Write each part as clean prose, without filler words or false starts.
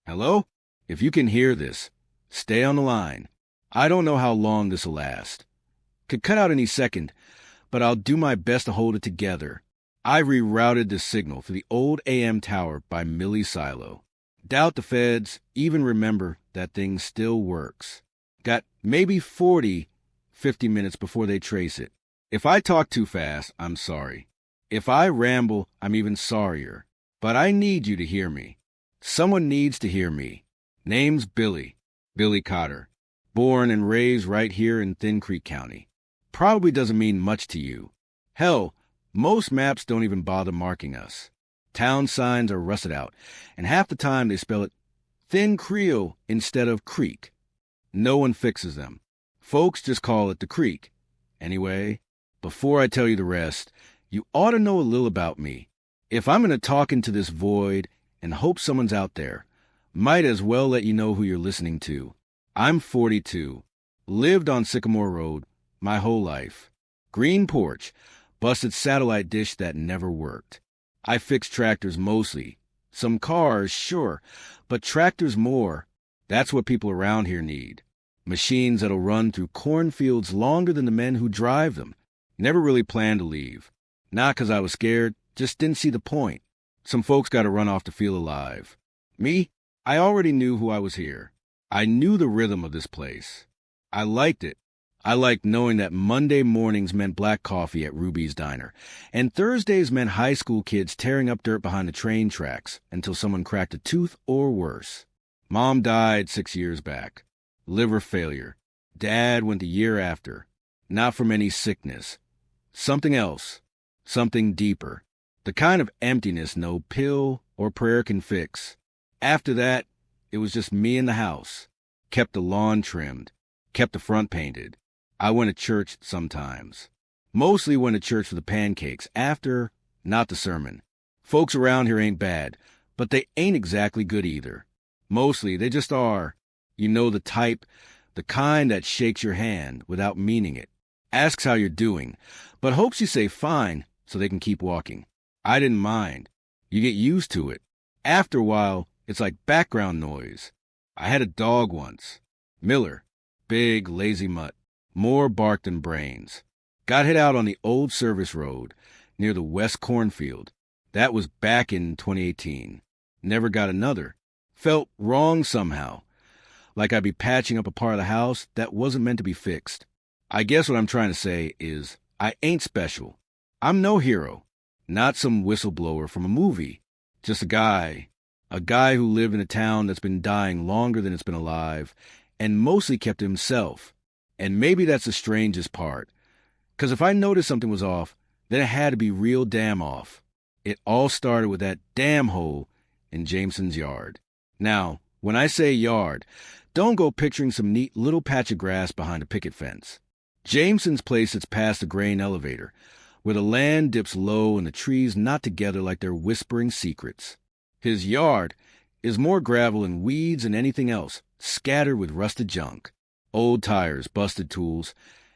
Hello? If you can hear this, stay on the line. I don't know how long this'll last. Could cut out any second, but I'll do my best to hold it together. I rerouted the signal for the old AM tower by Millie Silo. Doubt the feds even remember that thing still works. Got maybe 50 minutes before they trace it. If I talk too fast, I'm sorry. If I ramble, I'm even sorrier. But I need you to hear me. Someone needs to hear me. Name's Billy Cotter. Born and raised right here in Thin Creek County. Probably doesn't mean much to you. Hell, most maps don't even bother marking us. Town signs are rusted out, and half the time they spell it Thin Creole instead of Creek. No one fixes them. Folks just call it the Creek. Anyway, before I tell you the rest, you ought to know a little about me. If I'm going to talk into this void and hope someone's out there, might as well let you know who you're listening to. I'm 42. Lived on Sycamore Road my whole life. Green porch, busted satellite dish that never worked. I fix tractors mostly. Some cars, sure, but tractors more. That's what people around here need. Machines that'll run through cornfields longer than the men who drive them. Never really planned to leave. Not 'cause I was scared, just didn't see the point. Some folks got to run off to feel alive. Me? I already knew who I was here. I knew the rhythm of this place. I liked it. I liked knowing that Monday mornings meant black coffee at Ruby's Diner, and Thursdays meant high school kids tearing up dirt behind the train tracks until someone cracked a tooth or worse. Mom died 6 years back. Liver failure. Dad went the year after. Not from any sickness. Something else. Something deeper. The kind of emptiness no pill or prayer can fix. After that, it was just me in the house. Kept the lawn trimmed. Kept the front painted. I went to church sometimes. Mostly went to church for the pancakes. After, not the sermon. Folks around here ain't bad, but they ain't exactly good either. Mostly, they just are. You know the type, the kind that shakes your hand without meaning it. Asks how you're doing, but hopes you say fine so they can keep walking. I didn't mind. You get used to it. After a while, it's like background noise. I had a dog once. Miller. Big, lazy mutt. More bark than brains. Got hit out on the old service road near the West Cornfield. That was back in 2018. Never got another. Felt wrong somehow. Like I'd be patching up a part of the house that wasn't meant to be fixed. I guess what I'm trying to say is I ain't special. I'm no hero. Not some whistleblower from a movie. Just a guy. A guy who lived in a town that's been dying longer than it's been alive and mostly kept to himself. And maybe that's the strangest part. 'Cause if I noticed something was off, then it had to be real damn off. It all started with that damn hole in Jameson's yard. Now, when I say yard, don't go picturing some neat little patch of grass behind a picket fence. Jameson's place sits past the grain elevator, where the land dips low and the trees knot together like they're whispering secrets. His yard is more gravel and weeds than anything else, scattered with rusted junk. Old tires, busted tools,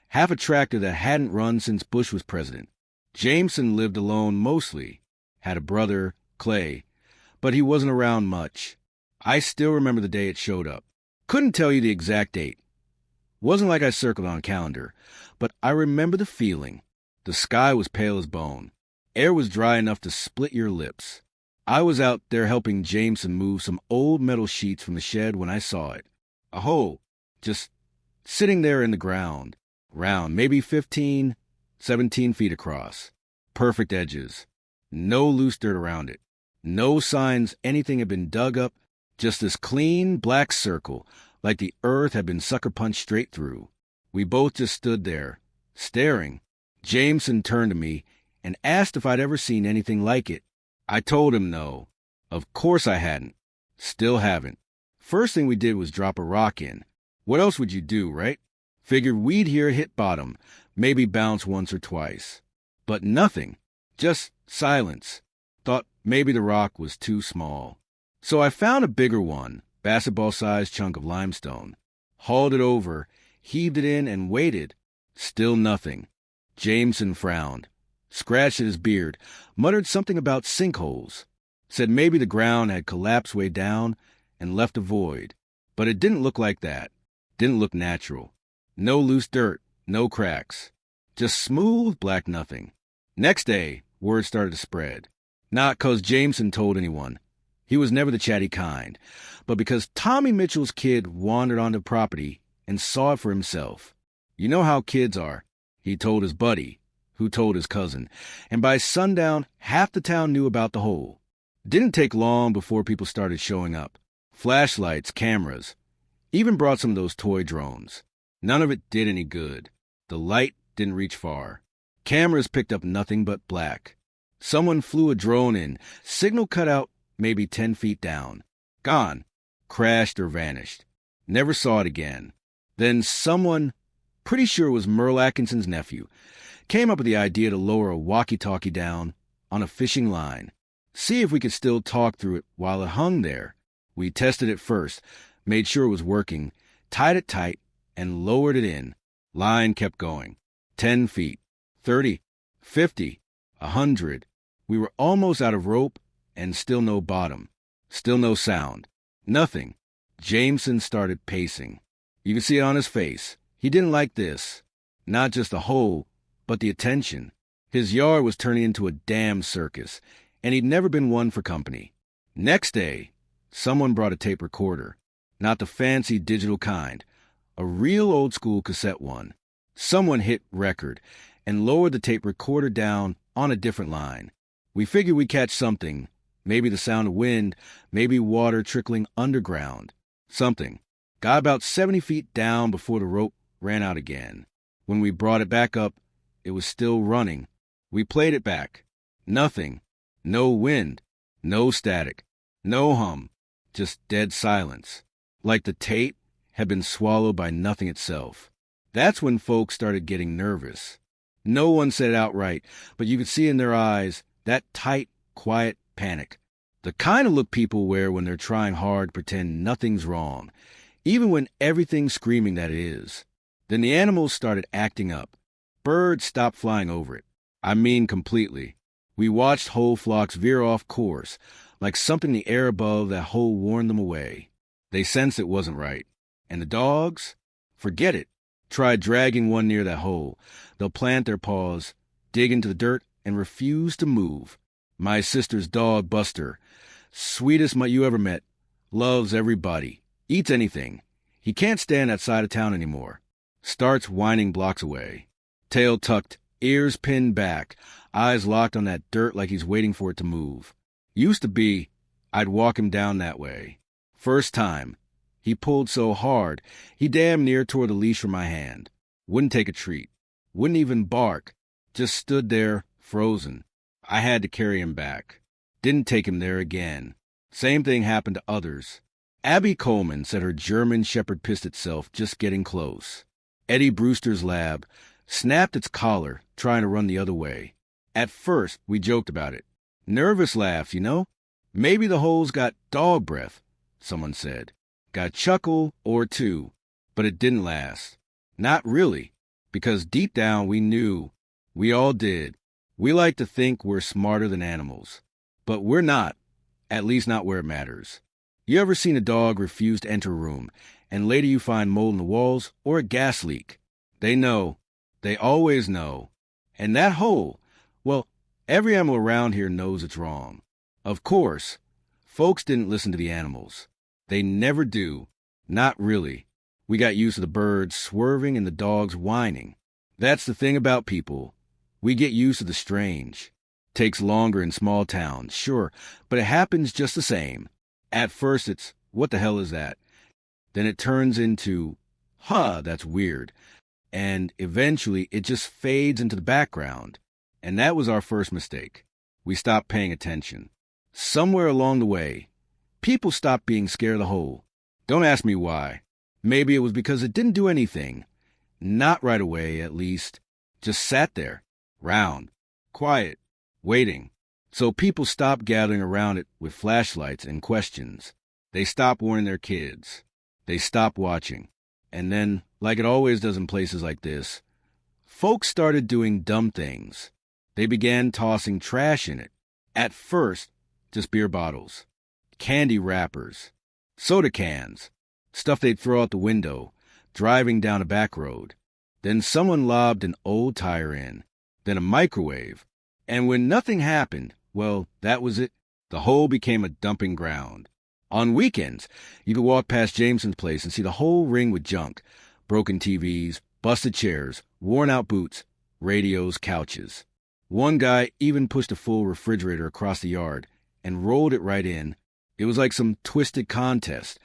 half a tractor that hadn't run since Bush was president. Jameson lived alone mostly. Had a brother, Clay, but he wasn't around much. I still remember the day it showed up. Couldn't tell you the exact date. Wasn't like I circled on a calendar, but I remember the feeling. The sky was pale as bone. Air was dry enough to split your lips. I was out there helping Jameson move some old metal sheets from the shed when I saw it. A hole, just sitting there in the ground, round, maybe 15, 17 feet across. Perfect edges. No loose dirt around it. No signs anything had been dug up. Just this clean, black circle, like the earth had been sucker punched straight through. We both just stood there, staring. Jameson turned to me and asked if I'd ever seen anything like it. I told him no. Of course I hadn't. Still haven't. First thing we did was drop a rock in. What else would you do, right? Figured we'd hear it hit bottom, maybe bounce once or twice. But nothing. Just silence. Thought maybe the rock was too small. So I found a bigger one, basketball-sized chunk of limestone. Hauled it over, heaved it in, and waited. Still nothing. Jameson frowned, scratched at his beard, muttered something about sinkholes. Said maybe the ground had collapsed way down, and left a void. But it didn't look like that. Didn't look natural. No loose dirt, no cracks. Just smooth black nothing. Next day, word started to spread. Not 'cause Jameson told anyone. He was never the chatty kind. But because Tommy Mitchell's kid wandered onto property and saw it for himself. You know how kids are. He told his buddy, who told his cousin. And by sundown, half the town knew about the hole. Didn't take long before people started showing up. Flashlights, cameras. Even brought some of those toy drones. None of it did any good. The light didn't reach far. Cameras picked up nothing but black. Someone flew a drone in. Signal cut out maybe 10 feet down. Gone. Crashed or vanished. Never saw it again. Then someone, pretty sure it was Merle Atkinson's nephew, came up with the idea to lower a walkie-talkie down on a fishing line. See if we could still talk through it while it hung there. We tested it first, made sure it was working, tied it tight, and lowered it in. Line kept going. 10 feet, 30, 50, 100. We were almost out of rope and still no bottom. Still no sound. Nothing. Jameson started pacing. You could see it on his face. He didn't like this. Not just the hole, but the attention. His yard was turning into a damn circus, and he'd never been one for company. Next day, someone brought a tape recorder. Not the fancy digital kind. A real old-school cassette one. Someone hit record and lowered the tape recorder down on a different line. We figured we'd catch something. Maybe the sound of wind, maybe water trickling underground. Something. Got about 70 feet down before the rope ran out again. When we brought it back up, it was still running. We played it back. Nothing. No wind. No static. No hum. Just dead silence. Like the tape had been swallowed by nothing itself. That's when folks started getting nervous. No one said it outright, but you could see in their eyes that tight, quiet panic. The kind of look people wear when they're trying hard to pretend nothing's wrong, even when everything's screaming that it is. Then the animals started acting up. Birds stopped flying over it. I mean completely. We watched whole flocks veer off course, like something in the air above that hole warned them away. They sensed it wasn't right. And the dogs? Forget it. Try dragging one near that hole. They'll plant their paws, dig into the dirt, and refuse to move. My sister's dog, Buster, sweetest mutt you ever met, loves everybody, eats anything. He can't stand that side of town anymore. Starts whining blocks away. Tail tucked, ears pinned back, eyes locked on that dirt like he's waiting for it to move. Used to be, I'd walk him down that way. First time, he pulled so hard, he damn near tore the leash from my hand. Wouldn't take a treat. Wouldn't even bark. Just stood there, frozen. I had to carry him back. Didn't take him there again. Same thing happened to others. Abby Coleman said her German Shepherd pissed itself just getting close. Eddie Brewster's lab snapped its collar, trying to run the other way. At first, we joked about it. Nervous laughs, you know? Maybe the hole's got dog breath, someone said. Got a chuckle or two, but it didn't last. Not really, because deep down we knew. We all did. We like to think we're smarter than animals, but we're not, at least not where it matters. You ever seen a dog refuse to enter a room, and later you find mold in the walls or a gas leak? They know. They always know. And that hole, well, every animal around here knows it's wrong. Of course, folks didn't listen to the animals. They never do. Not really. We got used to the birds swerving and the dogs whining. That's the thing about people. We get used to the strange. Takes longer in small towns, sure, but it happens just the same. At first it's, what the hell is that? Then it turns into, that's weird. And eventually it just fades into the background. And that was our first mistake. We stopped paying attention. Somewhere along the way, people stopped being scared of the hole. Don't ask me why. Maybe it was because it didn't do anything. Not right away, at least. Just sat there. Round, quiet, waiting. So people stopped gathering around it with flashlights and questions. They stopped warning their kids. They stopped watching. And then, like it always does in places like this, folks started doing dumb things. They began tossing trash in it. At first, just beer bottles, candy wrappers, soda cans, stuff they'd throw out the window, driving down a back road. Then someone lobbed an old tire in, then a microwave. And when nothing happened, well, that was it. The hole became a dumping ground. On weekends, you could walk past Jameson's place and see the whole ring with junk. Broken TVs, busted chairs, worn-out boots, radios, couches. One guy even pushed a full refrigerator across the yard and rolled it right in. It was like some twisted contest.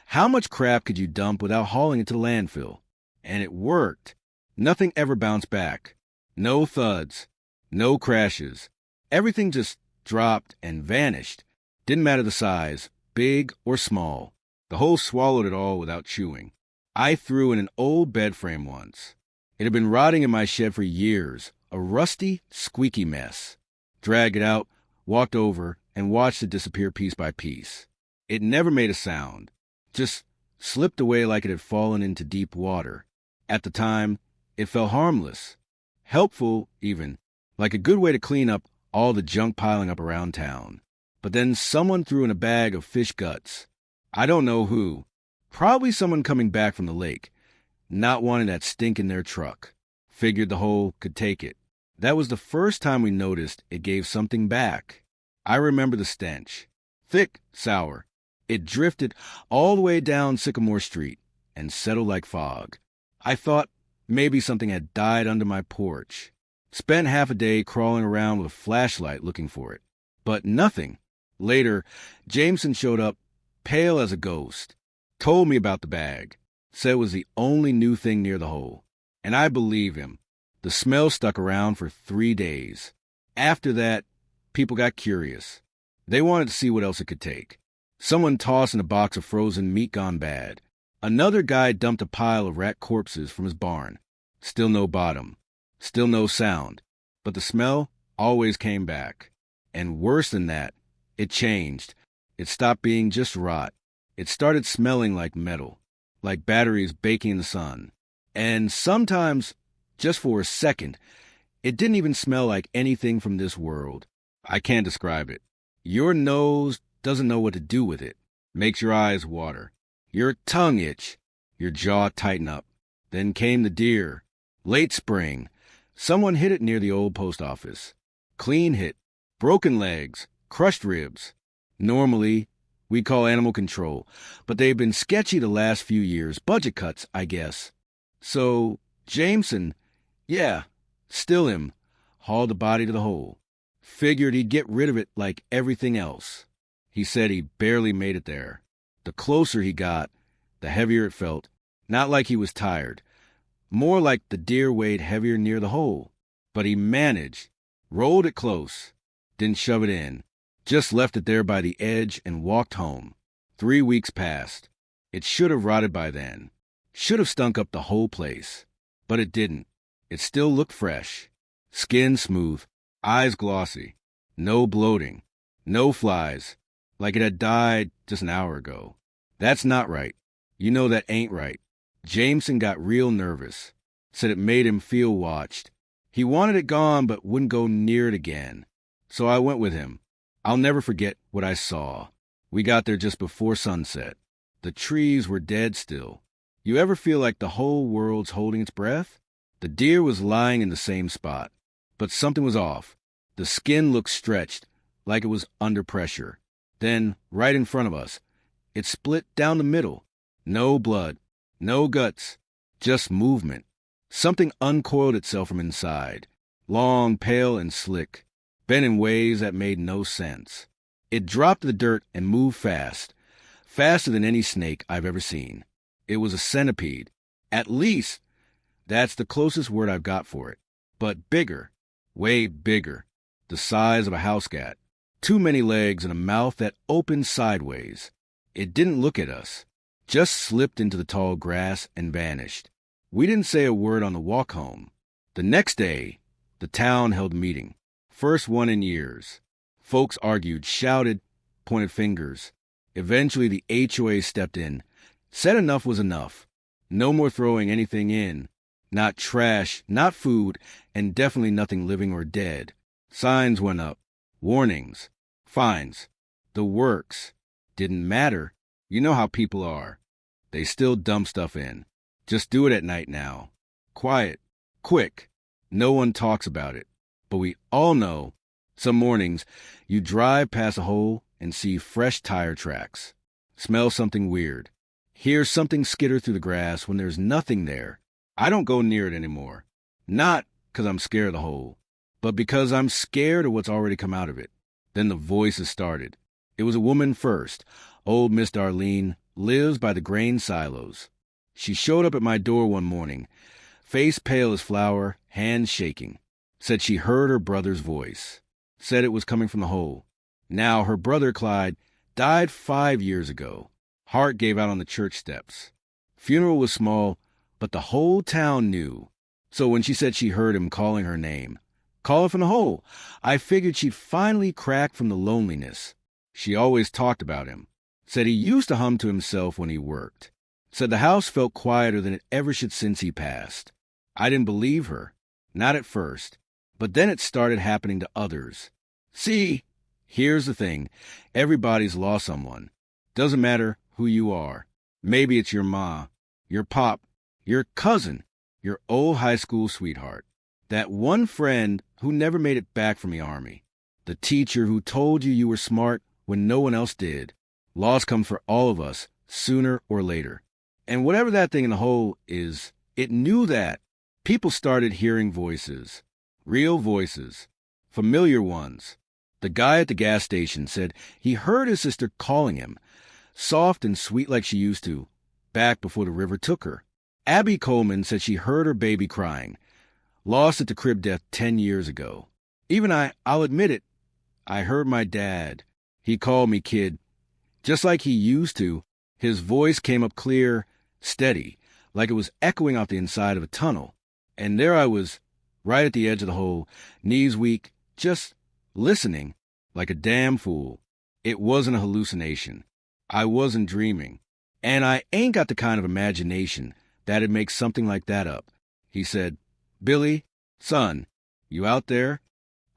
How much crap could you dump without hauling it to the landfill? And it worked. Nothing ever bounced back. No thuds. No crashes. Everything just dropped and vanished. Didn't matter the size, big or small. The hole swallowed it all without chewing. I threw in an old bed frame once. It had been rotting in my shed for years, a rusty, squeaky mess. Dragged it out, walked over, and watched it disappear piece by piece. It never made a sound, just slipped away like it had fallen into deep water. At the time, it felt harmless, helpful even, like a good way to clean up all the junk piling up around town. But then someone threw in a bag of fish guts. I don't know who. Probably someone coming back from the lake, not wanting that stink in their truck. Figured the hole could take it. That was the first time we noticed it gave something back. I remember the stench. Thick, sour. It drifted all the way down Sycamore Street and settled like fog. I thought maybe something had died under my porch. Spent half a day crawling around with a flashlight looking for it. But nothing. Later, Jameson showed up, pale as a ghost. Told me about the bag. Said it was the only new thing near the hole. And I believe him. The smell stuck around for 3 days. After that, people got curious. They wanted to see what else it could take. Someone tossed in a box of frozen meat gone bad. Another guy dumped a pile of rat corpses from his barn. Still no bottom. Still no sound. But the smell always came back. And worse than that, it changed. It stopped being just rot. It started smelling like metal, like batteries baking in the sun. And sometimes, just for a second, it didn't even smell like anything from this world. I can't describe it. Your nose doesn't know what to do with it. Makes your eyes water. Your tongue itch. Your jaw tighten up. Then came the deer. Late spring. Someone hit it near the old post office. Clean hit. Broken legs. Crushed ribs. Normally, we call animal control, but they've been sketchy the last few years. Budget cuts, I guess. So, Jameson, yeah, still him, hauled the body to the hole. Figured he'd get rid of it like everything else. He said he barely made it there. The closer he got, the heavier it felt. Not like he was tired. More like the deer weighed heavier near the hole. But he managed. Rolled it close. Didn't shove it in. Just left it there by the edge and walked home. 3 weeks passed. It should have rotted by then. Should have stunk up the whole place. But it didn't. It still looked fresh. Skin smooth. Eyes glossy. No bloating. No flies. Like it had died just an hour ago. That's not right. You know that ain't right. Jameson got real nervous. Said it made him feel watched. He wanted it gone but wouldn't go near it again. So I went with him. I'll never forget what I saw. We got there just before sunset. The trees were dead still. You ever feel like the whole world's holding its breath? The deer was lying in the same spot. But something was off. The skin looked stretched, like it was under pressure. Then, right in front of us, it split down the middle. No blood. No guts. Just movement. Something uncoiled itself from inside. Long, pale, and slick. Bent in ways that made no sense. It dropped to the dirt and moved fast. Faster than any snake I've ever seen. It was a centipede. At least, that's the closest word I've got for it. But bigger. Way bigger. The size of a house cat. Too many legs and a mouth that opened sideways. It didn't look at us. Just slipped into the tall grass and vanished. We didn't say a word on the walk home. The next day, the town held a meeting. First one in years. Folks argued, shouted, pointed fingers. Eventually the HOA stepped in. Said enough was enough. No more throwing anything in. Not trash, not food, and definitely nothing living or dead. Signs went up. Warnings. Fines. The works. Didn't matter. You know how people are. They still dump stuff in. Just do it at night now. Quiet. Quick. No one talks about it. But we all know, some mornings, you drive past a hole and see fresh tire tracks. Smell something weird. Hear something skitter through the grass when there's nothing there. I don't go near it anymore. Not because I'm scared of the hole, but because I'm scared of what's already come out of it. Then the voices started. It was a woman first. Old Miss Darlene lives by the grain silos. She showed up at my door one morning, face pale as flour, hands shaking. Said she heard her brother's voice. Said it was coming from the hole. Now, her brother Clyde died 5 years ago. Heart gave out on the church steps. Funeral was small, but the whole town knew. So when she said she heard him calling her name, calling from the hole, I figured she'd finally crack from the loneliness. She always talked about him. Said he used to hum to himself when he worked. Said the house felt quieter than it ever should since he passed. I didn't believe her. Not at first. But then it started happening to others. See, here's the thing. Everybody's lost someone. Doesn't matter who you are. Maybe it's your ma, your pop, your cousin, your old high school sweetheart. That one friend who never made it back from the army. The teacher who told you were smart when no one else did. Loss comes for all of us, sooner or later. And whatever that thing in the hole is, it knew that. People started hearing voices. Real voices. Familiar ones. The guy at the gas station said he heard his sister calling him, soft and sweet like she used to, back before the river took her. Abby Coleman said she heard her baby crying, lost at the crib death 10 years ago. Even I'll admit it, I heard my dad. He called me kid. Just like he used to, his voice came up clear, steady, like it was echoing off the inside of a tunnel. And there I was, right at the edge of the hole, knees weak, just listening, like a damn fool. It wasn't a hallucination. I wasn't dreaming. And I ain't got the kind of imagination that'd make something like that up. He said, "Billy, son, you out there?"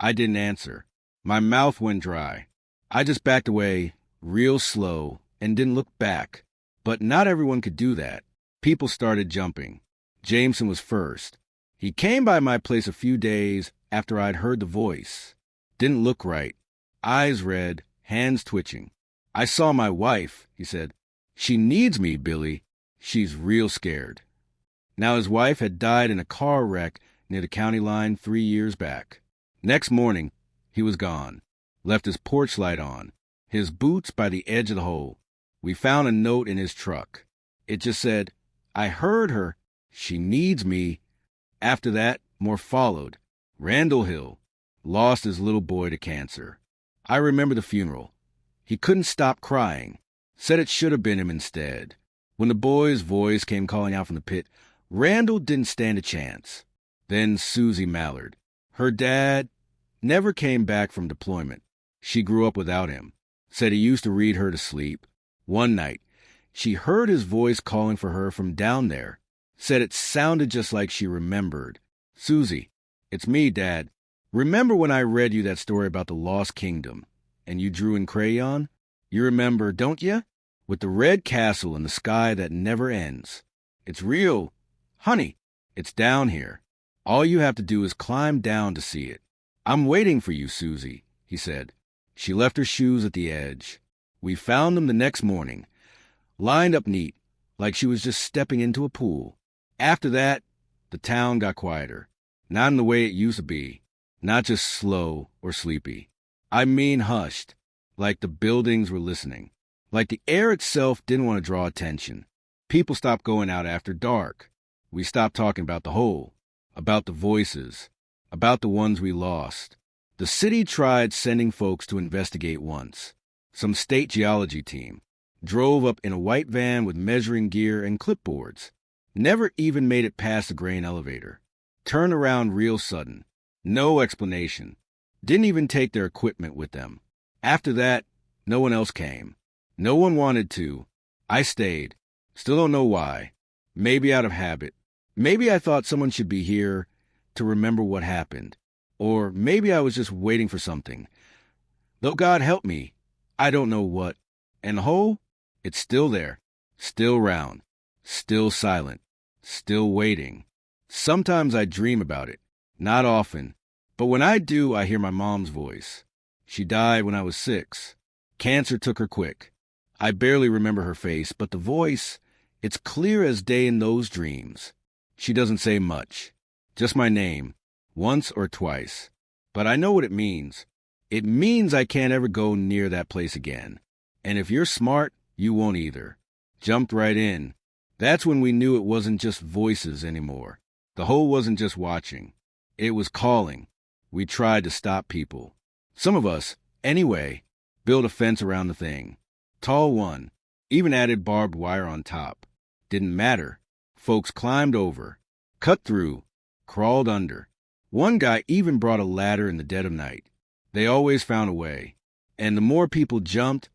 I didn't answer. My mouth went dry. I just backed away, real slow, and didn't look back. But not everyone could do that. People started jumping. Jameson was first. He came by my place a few days after I'd heard the voice. Didn't look right. Eyes red, hands twitching. "I saw my wife," he said. "She needs me, Billy. She's real scared." Now his wife had died in a car wreck near the county line 3 years back. Next morning, he was gone. Left his porch light on. His boots by the edge of the hole. We found a note in his truck. It just said, "I heard her. She needs me." After that, more followed. Randall Hill lost his little boy to cancer. I remember the funeral. He couldn't stop crying. Said it should have been him instead. When the boy's voice came calling out from the pit, Randall didn't stand a chance. Then Susie Mallard. Her dad never came back from deployment. She grew up without him. Said he used to read her to sleep. One night, she heard his voice calling for her from down there. Said it sounded just like she remembered. "Susie, it's me, Dad. Remember when I read you that story about the Lost Kingdom, and you drew in crayon? You remember, don't you? With the red castle and the sky that never ends. It's real. Honey, it's down here. All you have to do is climb down to see it. I'm waiting for you, Susie," he said. She left her shoes at the edge. We found them the next morning, lined up neat, like she was just stepping into a pool. After that, the town got quieter. Not in the way it used to be. Not just slow or sleepy. I mean hushed, like the buildings were listening. Like the air itself didn't want to draw attention. People stopped going out after dark. We stopped talking about the hole, about the voices, about the ones we lost. The city tried sending folks to investigate once. Some state geology team drove up in a white van with measuring gear and clipboards. Never even made it past the grain elevator. Turned around real sudden. No explanation. Didn't even take their equipment with them. After that, no one else came. No one wanted to. I stayed. Still don't know why. Maybe out of habit. Maybe I thought someone should be here to remember what happened. Or maybe I was just waiting for something. Though God help me, I don't know what. And the hole? It's still there, still round, still silent, still waiting. Sometimes I dream about it, not often, but when I do, I hear my mom's voice. She died when I was 6. Cancer took her quick. I barely remember her face, but the voice, it's clear as day in those dreams. She doesn't say much, just my name, once or twice. But I know what it means. It means I can't ever go near that place again. And if you're smart, you won't either. Jumped right in. That's when we knew it wasn't just voices anymore. The hole wasn't just watching. It was calling. We tried to stop people. Some of us, anyway, built a fence around the thing. Tall one. Even added barbed wire on top. Didn't matter. Folks climbed over, cut through, crawled under. One guy even brought a ladder in the dead of night. They always found a way. And the more people jumped,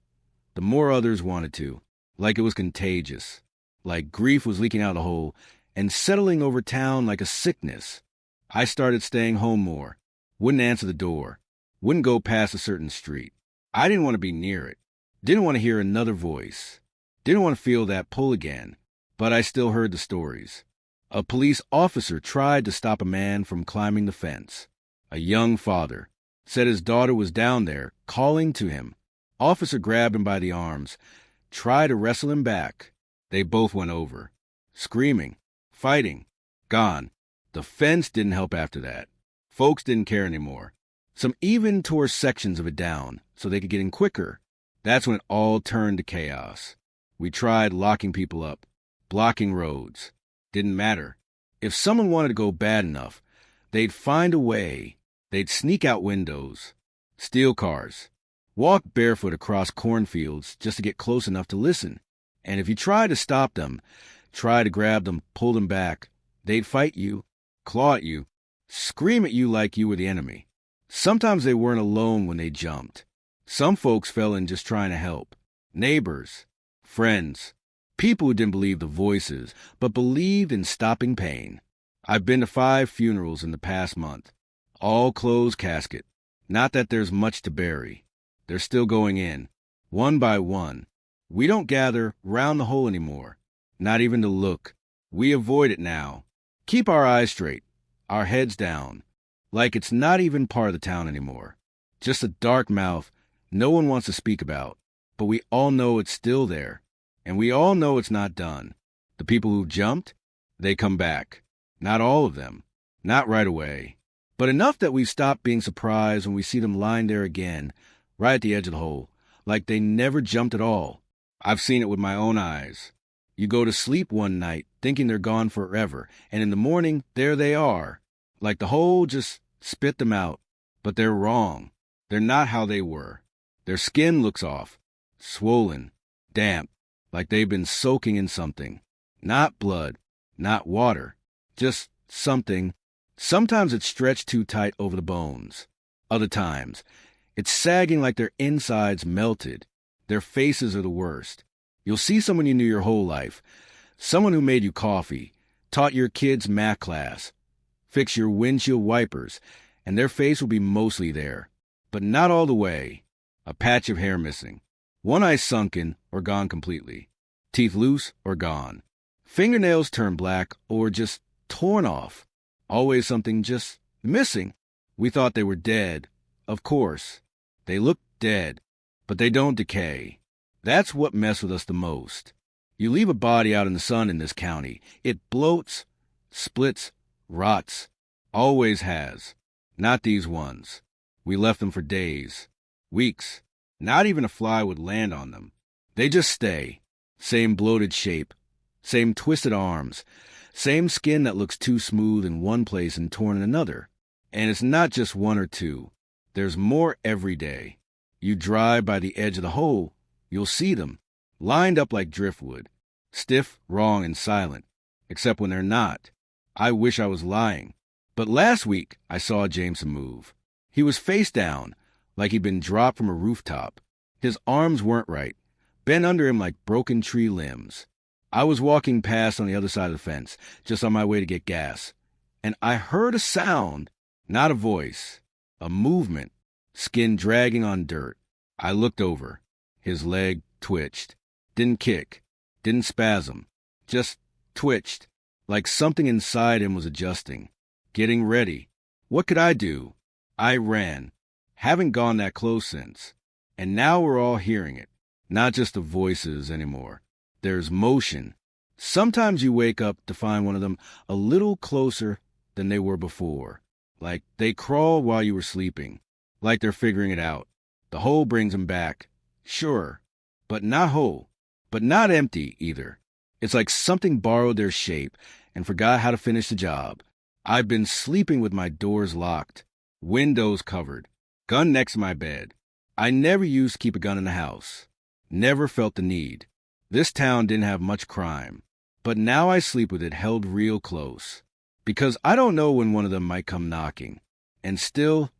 the more others wanted to. Like it was contagious. Like grief was leaking out of the hole and settling over town like a sickness. I started staying home more. Wouldn't answer the door. Wouldn't go past a certain street. I didn't want to be near it. Didn't want to hear another voice. Didn't want to feel that pull again. But I still heard the stories. A police officer tried to stop a man from climbing the fence. A young father. Said his daughter was down there, calling to him. Officer grabbed him by the arms. Tried to wrestle him back. They both went over. Screaming. Fighting. Gone. The fence didn't help after that. Folks didn't care anymore. Some even tore sections of it down so they could get in quicker. That's when it all turned to chaos. We tried locking people up, blocking roads. Didn't matter. If someone wanted to go bad enough, they'd find a way. They'd sneak out windows, steal cars, walk barefoot across cornfields just to get close enough to listen. And if you tried to stop them, try to grab them, pull them back, they'd fight you, claw at you, scream at you like you were the enemy. Sometimes they weren't alone when they jumped. Some folks fell in just trying to help. Neighbors, friends, people who didn't believe the voices, but believed in stopping pain. I've been to 5 funerals in the past month. All closed casket. Not that there's much to bury. They're still going in, one by one. We don't gather round the hole anymore. Not even to look. We avoid it now. Keep our eyes straight, our heads down, like it's not even part of the town anymore. Just a dark mouth no one wants to speak about. But we all know it's still there. And we all know it's not done. The people who jumped, they come back. Not all of them. Not right away. But enough that we've stopped being surprised when we see them lying there again, right at the edge of the hole, like they never jumped at all. I've seen it with my own eyes. You go to sleep one night thinking they're gone forever, and in the morning, there they are. Like the hole just spit them out. But they're wrong. They're not how they were. Their skin looks off, swollen, damp, like they've been soaking in something. Not blood, not water, just something. Sometimes it's stretched too tight over the bones. Other times, it's sagging like their insides melted. Their faces are the worst. You'll see someone you knew your whole life. Someone who made you coffee, taught your kids' math class, fixed your windshield wipers, and their face will be mostly there. But not all the way. A patch of hair missing. One eye sunken or gone completely. Teeth loose or gone. Fingernails turned black or just torn off. Always something just missing. We thought they were dead. Of course. They look dead, but they don't decay. That's what messed with us the most. You leave a body out in the sun in this county, it bloats, splits, rots. Always has. Not these ones. We left them for days, weeks. Not even a fly would land on them. They just stay. Same bloated shape. Same twisted arms. Same skin that looks too smooth in one place and torn in another. And it's not just one or two. There's more every day. You drive by the edge of the hole, you'll see them, lined up like driftwood, stiff, wrong, and silent, except when they're not. I wish I was lying. But last week, I saw Jameson move. He was face down, like he'd been dropped from a rooftop. His arms weren't right, bent under him like broken tree limbs. I was walking past on the other side of the fence, just on my way to get gas, and I heard a sound, not a voice, a movement, skin dragging on dirt. I looked over. His leg twitched. Didn't kick, didn't spasm, just twitched, like something inside him was adjusting, getting ready. What could I do? I ran. Haven't gone that close since. And now we're all hearing it. Not just the voices anymore. There's motion. Sometimes you wake up to find one of them a little closer than they were before. Like they crawl while you were sleeping. Like they're figuring it out. The hole brings them back. Sure. But not whole. But not empty either. It's like something borrowed their shape and forgot how to finish the job. I've been sleeping with my doors locked, windows covered, gun next to my bed. I never used to keep a gun in the house. Never felt the need. This town didn't have much crime. But now I sleep with it held real close. Because I don't know when one of them might come knocking. And still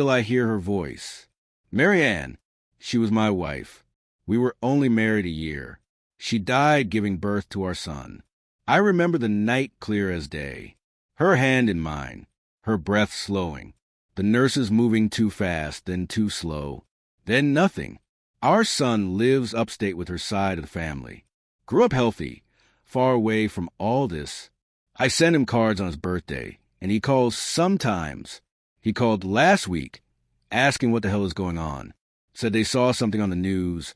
I hear her voice. Mary Ann. She was my wife. We were only married a year. She died giving birth to our son. I remember the night clear as day. Her hand in mine. Her breath slowing. The nurses moving too fast, then too slow. Then nothing. Our son lives upstate with her side of the family. Grew up healthy, far away from all this. I send him cards on his birthday, and he calls sometimes. He called last week, asking what the hell is going on. Said they saw something on the news.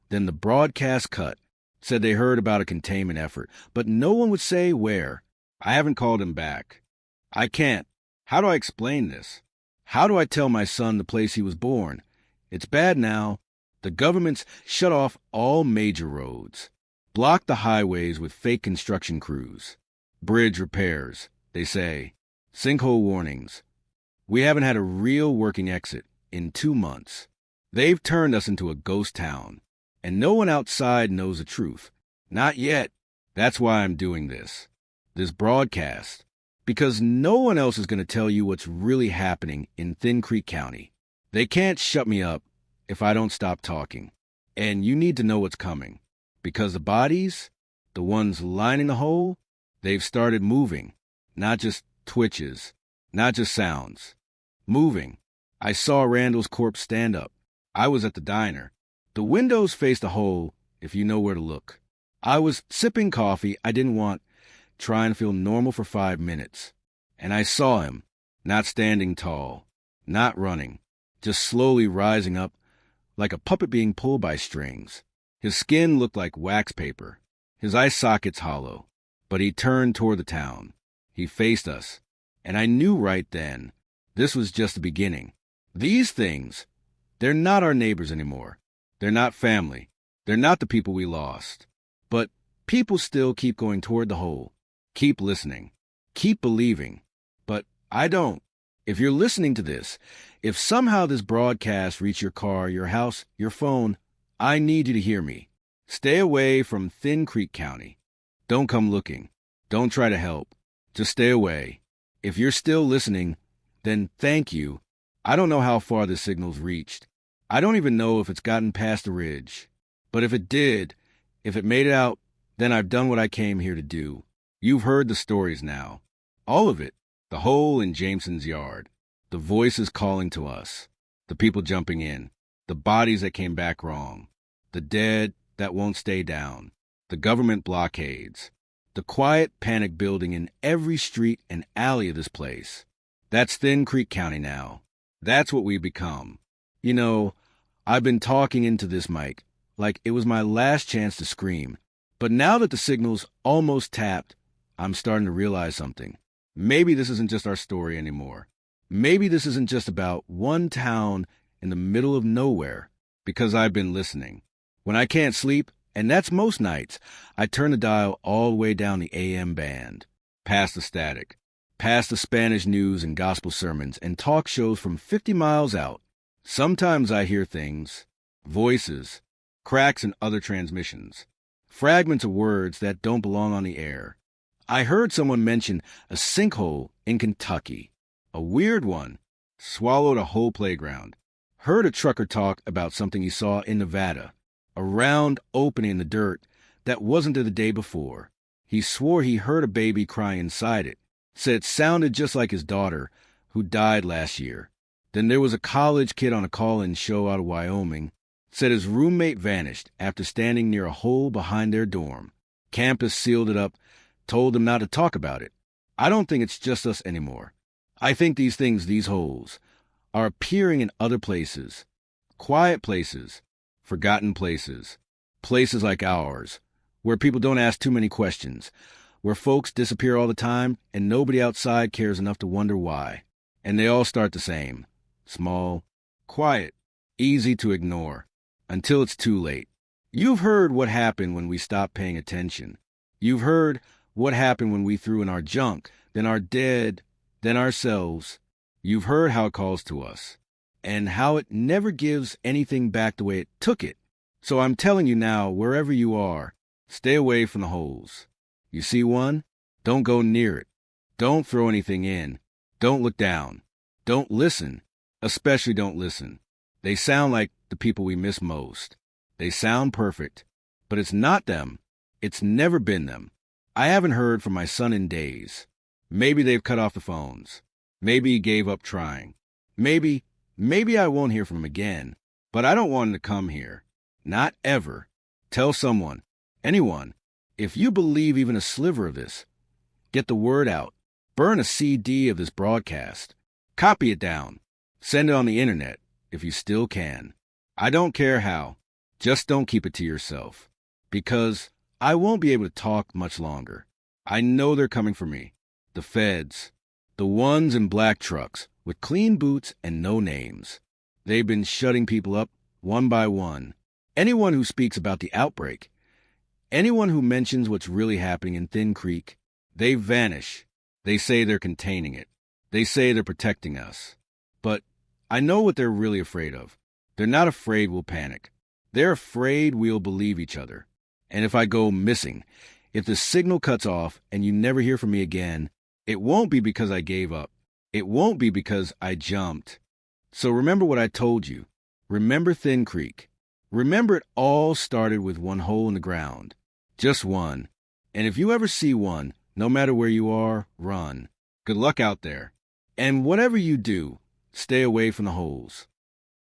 Then the broadcast cut. Said they heard about a containment effort, but no one would say where. I haven't called him back. I can't. How do I explain this? How do I tell my son the place he was born? It's bad now. The government's shut off all major roads. Blocked the highways with fake construction crews. Bridge repairs, they say. Sinkhole warnings. We haven't had a real working exit in 2 months. They've turned us into a ghost town. And no one outside knows the truth. Not yet. That's why I'm doing this. This broadcast. Because no one else is going to tell you what's really happening in Thin Creek County. They can't shut me up if I don't stop talking. And you need to know what's coming. Because the bodies, the ones lining the hole, they've started moving. Not just twitches. Not just sounds. Moving. I saw Randall's corpse stand up. I was at the diner. The windows faced the hole, if you know where to look. I was sipping coffee I didn't want, trying to feel normal for 5 minutes. And I saw him, not standing tall, not running, just slowly rising up, like a puppet being pulled by strings. His skin looked like wax paper, his eye sockets hollow. But he turned toward the town. He faced us. And I knew right then, this was just the beginning. These things, they're not our neighbors anymore. They're not family. They're not the people we lost. But people still keep going toward the hole. Keep listening. Keep believing. But I don't. If you're listening to this, if somehow this broadcast reached your car, your house, your phone, I need you to hear me. Stay away from Thin Creek County. Don't come looking. Don't try to help. Just stay away. If you're still listening, then thank you. I don't know how far this signal's reached. I don't even know if it's gotten past the ridge. But if it did, if it made it out, then I've done what I came here to do. You've heard the stories now. All of it. The hole in Jameson's yard. The voices calling to us. The people jumping in. The bodies that came back wrong. The dead that won't stay down. The government blockades. The quiet panic building in every street and alley of this place. That's Thin Creek County now. That's what we've become. You know, I've been talking into this mic like it was my last chance to scream. But now that the signal's almost tapped, I'm starting to realize something. Maybe this isn't just our story anymore. Maybe this isn't just about one town in the middle of nowhere. Because I've been listening. When I can't sleep, and that's most nights, I turn the dial all the way down the AM band. Past the static. Past the Spanish news and gospel sermons and talk shows from 50 miles out. Sometimes I hear things, voices, cracks in other transmissions, fragments of words that don't belong on the air. I heard someone mention a sinkhole in Kentucky, a weird one, swallowed a whole playground. Heard a trucker talk about something he saw in Nevada, a round opening in the dirt that wasn't there the day before. He swore he heard a baby crying inside it, said it sounded just like his daughter, who died last year. Then there was a college kid on a call-in show out of Wyoming said his roommate vanished after standing near a hole behind their dorm. Campus sealed it up, told them not to talk about it. I don't think it's just us anymore. I think these holes, are appearing in other places. Quiet places, forgotten places, places like ours, where people don't ask too many questions, where folks disappear all the time and nobody outside cares enough to wonder why. And they all start the same. Small, quiet, easy to ignore, until it's too late. You've heard what happened when we stopped paying attention. You've heard what happened when we threw in our junk, then our dead, then ourselves. You've heard how it calls to us, and how it never gives anything back the way it took it. So I'm telling you now, wherever you are, stay away from the holes. You see one? Don't go near it. Don't throw anything in. Don't look down. Don't listen. Especially don't listen. They sound like the people we miss most. They sound perfect, but it's not them. It's never been them. I haven't heard from my son in days. Maybe they've cut off the phones. Maybe he gave up trying. Maybe I won't hear from him again. But I don't want him to come here. Not ever. Tell someone, anyone, if you believe even a sliver of this, get the word out. Burn a CD of this broadcast. Copy it down. Send it on the internet, if you still can. I don't care how. Just don't keep it to yourself. Because I won't be able to talk much longer. I know they're coming for me. The feds. The ones in black trucks, with clean boots and no names. They've been shutting people up, one by one. Anyone who speaks about the outbreak, anyone who mentions what's really happening in Thin Creek, they vanish. They say they're containing it. They say they're protecting us. But I know what they're really afraid of. They're not afraid we'll panic. They're afraid we'll believe each other. And if I go missing, if the signal cuts off and you never hear from me again, it won't be because I gave up. It won't be because I jumped. So remember what I told you. Remember Thin Creek. Remember it all started with one hole in the ground. Just one. And if you ever see one, no matter where you are, run. Good luck out there. And whatever you do, stay away from the holes.